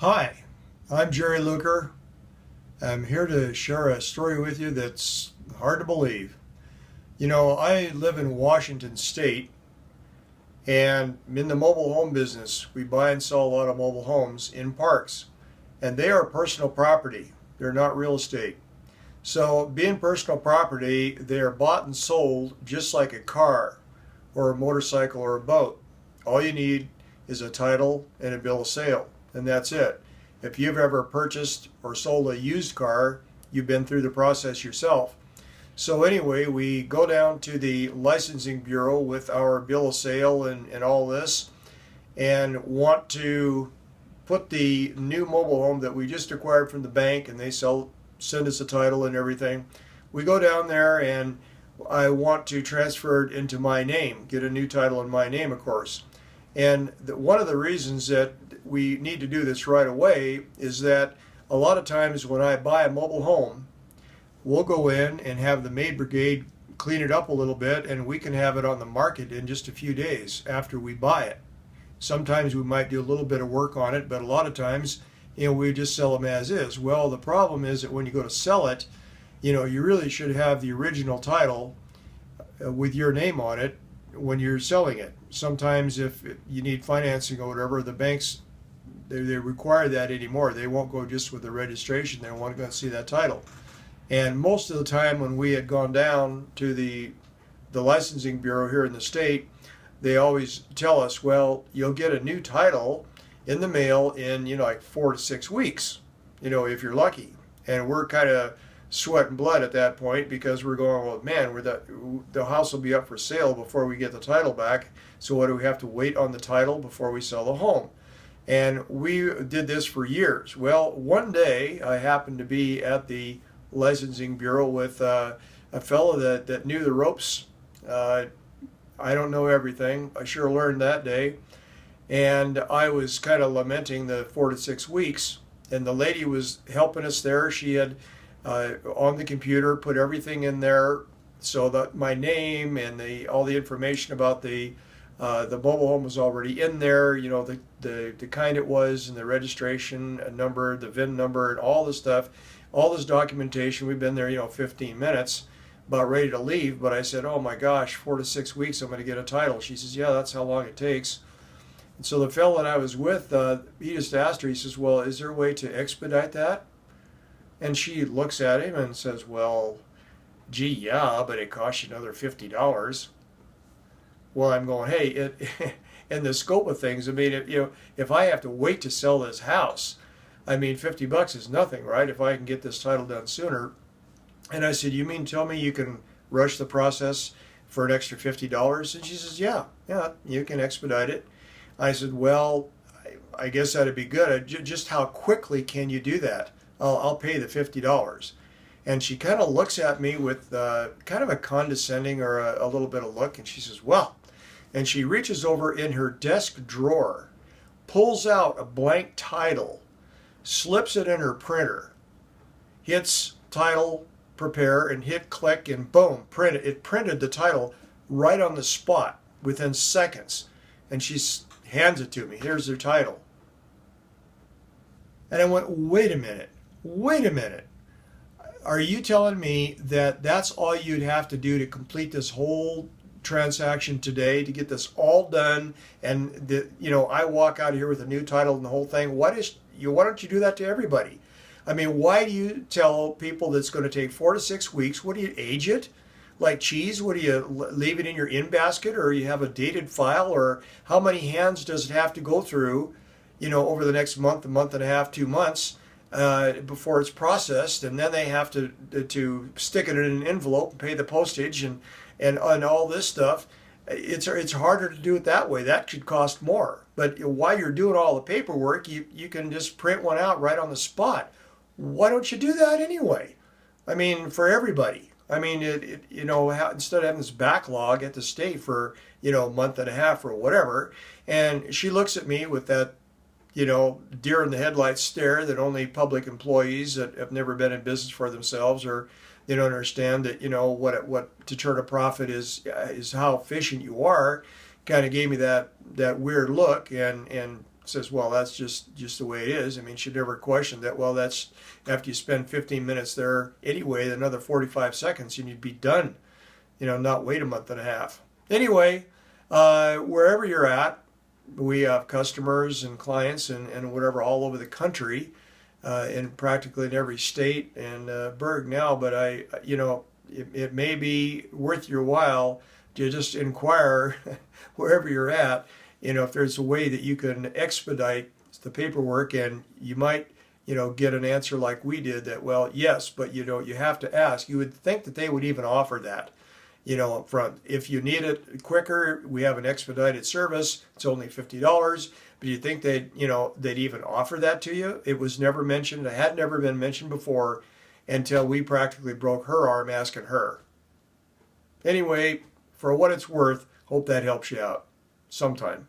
Hi, I'm Jerry Luker. I'm here to share a story with you that's hard to believe. I live in Washington State and in the mobile home business. We buy and sell a lot of mobile homes in parks, and they are personal property. They're not real estate. So, being personal property, they are bought and sold just like a car or a motorcycle or a boat. All you need is a title and a bill of sale, and that's it. If you've ever purchased or sold a used car, you've been through the process yourself. So anyway, we go down to the licensing bureau with our bill of sale and all this and want to put the new mobile home that we just acquired from the bank, and send us a title and everything. We go down there and I want to transfer it into my name, get a new title in my name, of course. And one of the reasons that we need to do this right away is that a lot of times when I buy a mobile home, we'll go in and have the maid brigade clean it up a little bit, and we can have it on the market in just a few days after we buy it. Sometimes we might do a little bit of work on it, but a lot of times, we just sell them as is. Well, the problem is that when you go to sell it, you really should have the original title with your name on it when you're selling it. Sometimes if you need financing or whatever, the banks, they require that anymore. They won't go just with the registration. They want to go see that title. And most of the time when we had gone down to the licensing bureau here in the state, they always tell us, well, you'll get a new title in the mail in, like 4 to 6 weeks, if you're lucky. And we're kind of sweat and blood at that point because we're going, well, man, the house will be up for sale before we get the title back. So what do we have to wait on the title before we sell the home? And we did this for years. Well, one day I happened to be at the licensing bureau with a fellow that knew the ropes. I don't know everything. I sure learned that day. And I was kind of lamenting the 4 to 6 weeks. And the lady was helping us there. She had on the computer put everything in there so that my name and all the information about the mobile home was already in there. The kind it was and the registration number, the VIN number, and all this stuff, all this documentation. We've been there 15 minutes, about ready to leave. But I said, oh my gosh, 4 to 6 weeks I'm going to get a title. She says, yeah, that's how long it takes. And so the fellow that I was with, he just asked her, he says, well, is there a way to expedite that? And she looks at him and says, well, gee, yeah, but it costs you another $50. Well, I'm going, hey, in the scope of things, I mean, if I have to wait to sell this house, I mean, $50 is nothing, right? If I can get this title done sooner. And I said, you mean tell me you can rush the process for an extra $50? And she says, yeah, you can expedite it. I said, well, I guess that'd be good. Just how quickly can you do that? I'll pay the $50. And she kind of looks at me with kind of a condescending or a little bit of look, and she says, well, and she reaches over in her desk drawer, pulls out a blank title, slips it in her printer, hits title, prepare, and hit click, and boom, print it. It printed the title right on the spot within seconds. And she hands it to me. Here's their title. And I went, wait a minute. Are you telling me that that's all you'd have to do to complete this whole transaction today, to get this all done, and I walk out of here with a new title and the whole thing? Why don't you do that to everybody? I mean, why do you tell people that's going to take 4 to 6 weeks? What do you age it? Like cheese? What do you leave it in your in basket, or you have a dated file, or how many hands does it have to go through, over the next month, a month and a half, 2 months, before it's processed, and then they have to stick it in an envelope and pay the postage and all this stuff. It's harder to do it that way. That could cost more. But while you're doing all the paperwork, you can just print one out right on the spot. Why don't you do that anyway? I mean, for everybody. I mean, instead of having this backlog at the state for, a month and a half or whatever. And she looks at me with that, deer in the headlights stare that only public employees that have never been in business for themselves, or they don't understand that, what to turn a profit is how efficient you are. Kind of gave me that weird look and says, well, that's just the way it is. I mean, she never questioned that. Well, that's after you spend 15 minutes there anyway, another 45 seconds, and you'd be done. Not wait a month and a half. Anyway, wherever you're at, we have customers and clients and whatever all over the country, in practically in every state and burg now. But it may be worth your while to just inquire wherever you're at, if there's a way that you can expedite the paperwork, and you might, get an answer like we did that, well, yes, but you have to ask. You would think that they would even offer that, up front. If you need it quicker, we have an expedited service. It's only $50. But you think they'd even offer that to you? It was never mentioned. It had never been mentioned before until we practically broke her arm asking her. Anyway, for what it's worth, hope that helps you out sometime.